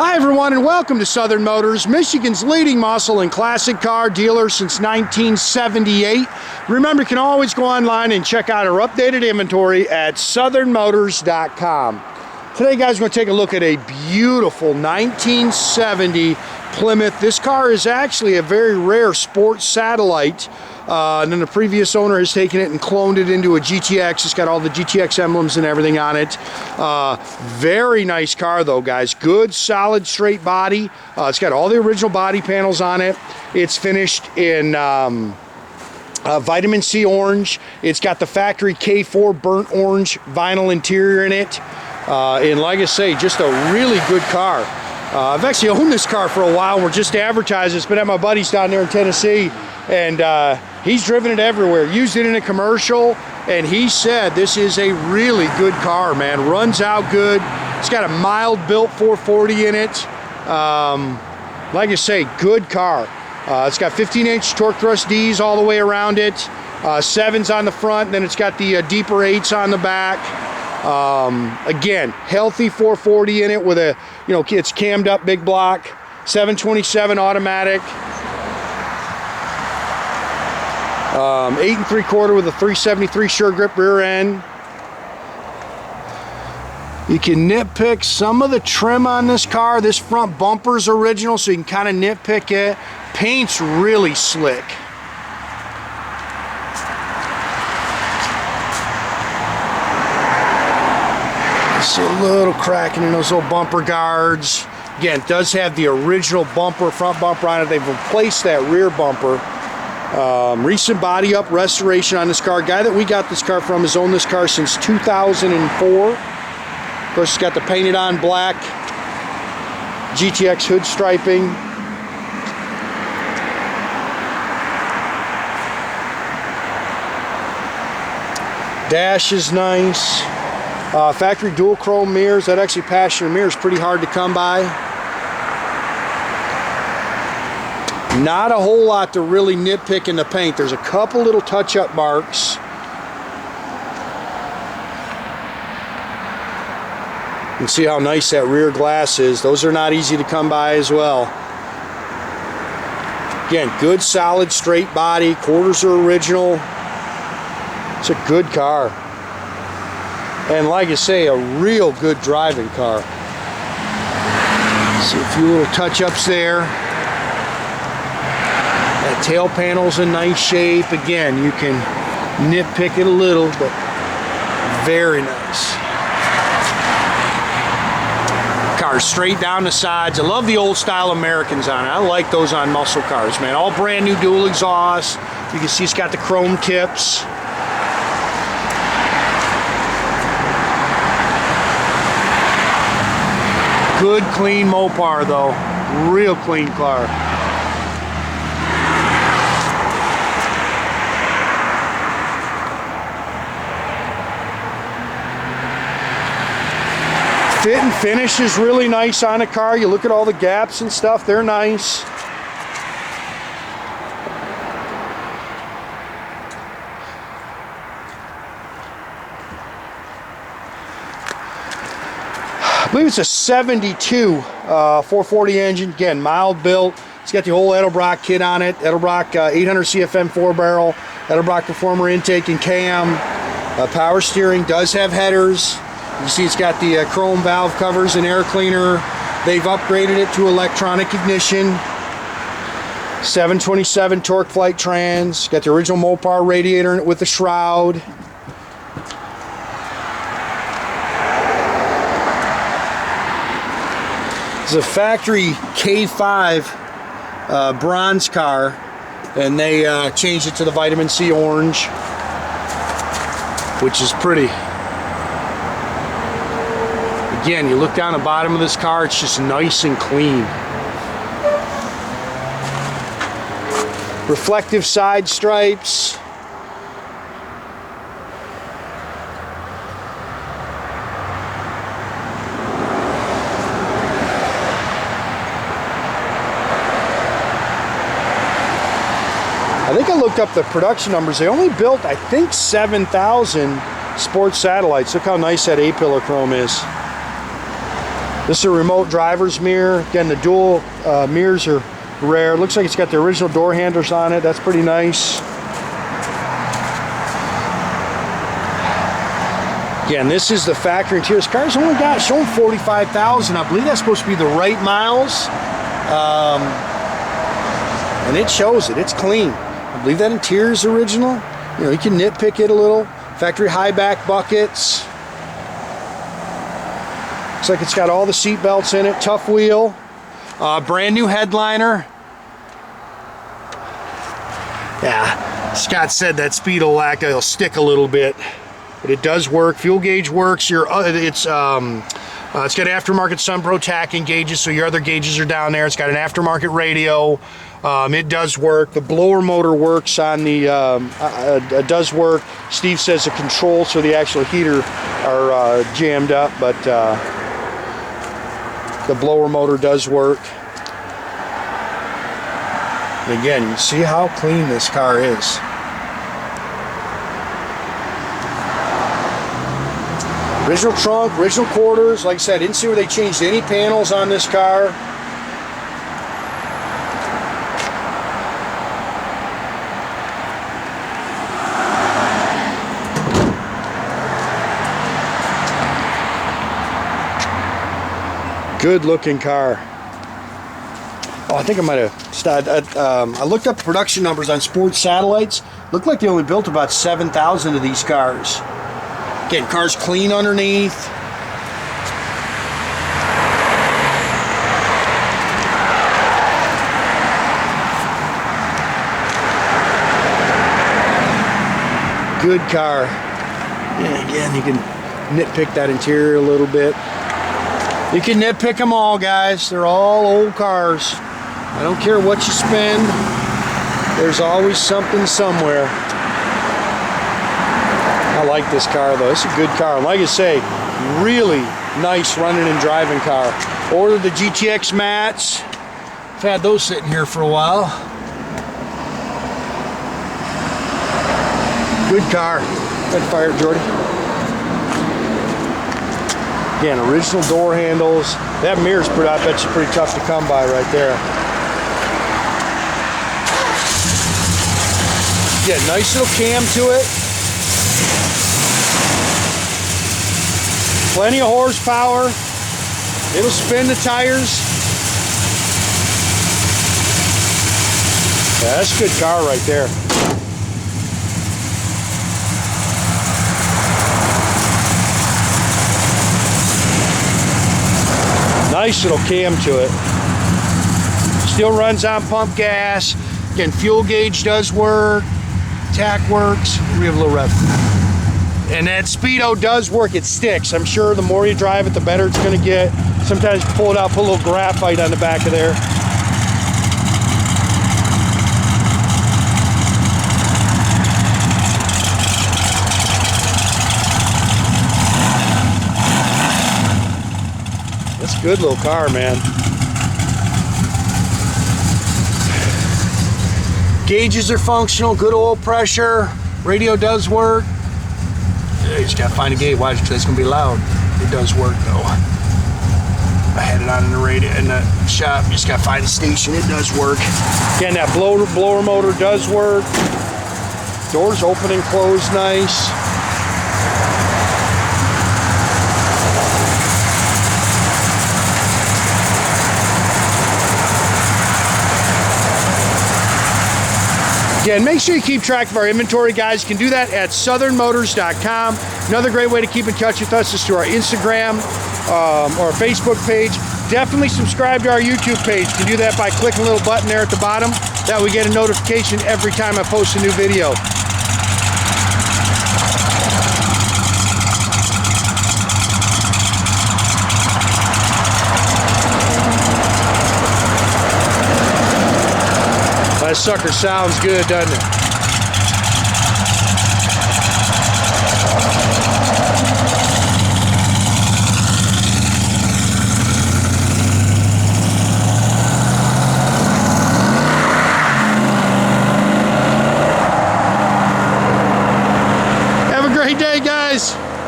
Hi everyone and welcome to Southern Motors, Michigan's leading muscle and classic car dealer since 1978. Remember, you can always go online and check out our updated inventory at southernmotors.com. Today guys, we're going to take a look at a beautiful 1970 Plymouth. This car is actually a very rare sports satellite. And then the previous owner has taken it and cloned it into a GTX. It's got all the GTX emblems and everything on it. Very nice car though, guys. Good, solid, straight body. It's got all the original body panels on it. It's finished in vitamin C orange. It's got the factory K4 burnt orange vinyl interior in it. And like I say, just a really good car. I've actually owned this car for a while. We're just advertising. It's been at my buddy's down there in Tennessee. And he's driven it everywhere, used it in a commercial, and he said this is a really good car, man. Runs out good. It's got a mild built 440 in it. Like I say, good car. It's got 15-inch torque thrust D's all the way around it. 7s on the front, and then it's got the deeper 8s on the back. Again, healthy 440 in it with a, it's cammed up big block, 727 automatic. 8 3/4 with a 373 sure grip rear end. You can nitpick some of the trim on this car. This front bumper's original, so you can kind of nitpick it. Paint's really slick. See a little cracking in those little bumper guards. Again, it does have the original bumper, front bumper on it. They've replaced that rear bumper. Recent body up restoration on this car. Guy that we got this car from has owned this car since 2004. Of course, it's got the painted on black GTX hood striping. Dash is nice. Factory dual chrome mirrors. That actually passenger mirror is pretty hard to come by. Not a whole lot to really nitpick in the paint. There's a couple little touch-up marks. You can see how nice that rear glass is. Those are not easy to come by as well. Again, good, solid, straight body. Quarters are original. It's a good car. And like I say, a real good driving car. See a few little touch-ups there. That tail panel's in nice shape. Again, you can nitpick it a little, but very nice. Car's straight down the sides. I love the old style Americans on it. I like those on muscle cars, man. All brand new dual exhaust. You can see it's got the chrome tips. Good, clean Mopar though. Real clean car. Fit and finish is really nice on a car. You look at all the gaps and stuff, they're nice. I believe it's a 72 440 engine. Again, mild built. It's got the whole Edelbrock kit on it. Edelbrock 800 CFM 4-barrel. Edelbrock Performer intake and cam. Power steering. Does have headers. You see it's got the chrome valve covers and air cleaner. They've upgraded it to electronic ignition. 727 Torqueflite trans. Got the original Mopar radiator in it with the shroud. It's a factory K5 bronze car, and they changed it to the vitamin C orange, which is pretty. Again, you look down the bottom of this car, it's just nice and clean. Reflective side stripes. I think I looked up the production numbers. They only built, I think, 7,000 sports satellites. Look how nice that A-pillar chrome is. This is a remote driver's mirror. Again, the dual mirrors are rare. Looks like it's got the original door handles on it. That's pretty nice. Again, this is the factory interior. This car's only got showing 45,000. I believe that's supposed to be the right miles. And it shows it. It's clean. I believe that interior is original. You know, you can nitpick it a little. Factory high back buckets. Looks like it's got all the seat belts in it. Tough wheel. Brand new headliner. Yeah, Scott said that speedo lack will stick a little bit, but it does work. Fuel gauge works. It's got aftermarket Sunpro tach gauges, so your other gauges are down there. It's got an aftermarket radio. It does work. The blower motor works on the, it does work. Steve says the controls for the actual heater are jammed up, but the blower motor does work. And again, you see how clean this car is. Original trunk, original quarters. Like I said, I didn't see where they changed any panels on this car. Good looking car. Oh, I think I might have started. I looked up production numbers on sports satellites. Looked like they only built about 7,000 of these cars. Again, car's clean underneath. Good car. Yeah, again, you can nitpick that interior a little bit. You can nitpick them all, guys. They're all old cars. I don't care what you spend. There's always something somewhere. I like this car, though. It's a good car. And like I say, really nice running and driving car. Ordered the GTX mats. I've had those sitting here for a while. Good car. Good fire, Jordy. Again, original door handles. That mirror's I bet you pretty tough to come by right there. Yeah, nice little cam to it. Plenty of horsepower. It'll spin the tires. Yeah, that's a good car right there. Nice little cam to it. Still runs on pump gas. Again, fuel gauge does work. Tach works. We have a little rev. And that speedo does work. It sticks. I'm sure the more you drive it, the better it's going to get. Sometimes pull it out, put a little graphite on the back of there. That's a good little car, man. Gauges are functional, good oil pressure. Radio does work. Yeah, you just gotta find a gauge. Why? Because it's gonna be loud. It does work though. I had it on in the radio in the shop. You just gotta find a station. It does work. Again, that blower motor does work. Doors open and close nice. Again, make sure you keep track of our inventory, guys. You can do that at southernmotors.com. Another great way to keep in touch with us is through our Instagram or our Facebook page. Definitely subscribe to our YouTube page. You can do that by clicking a little button there at the bottom. That way we get a notification every time I post a new video. That sucker sounds good, doesn't it?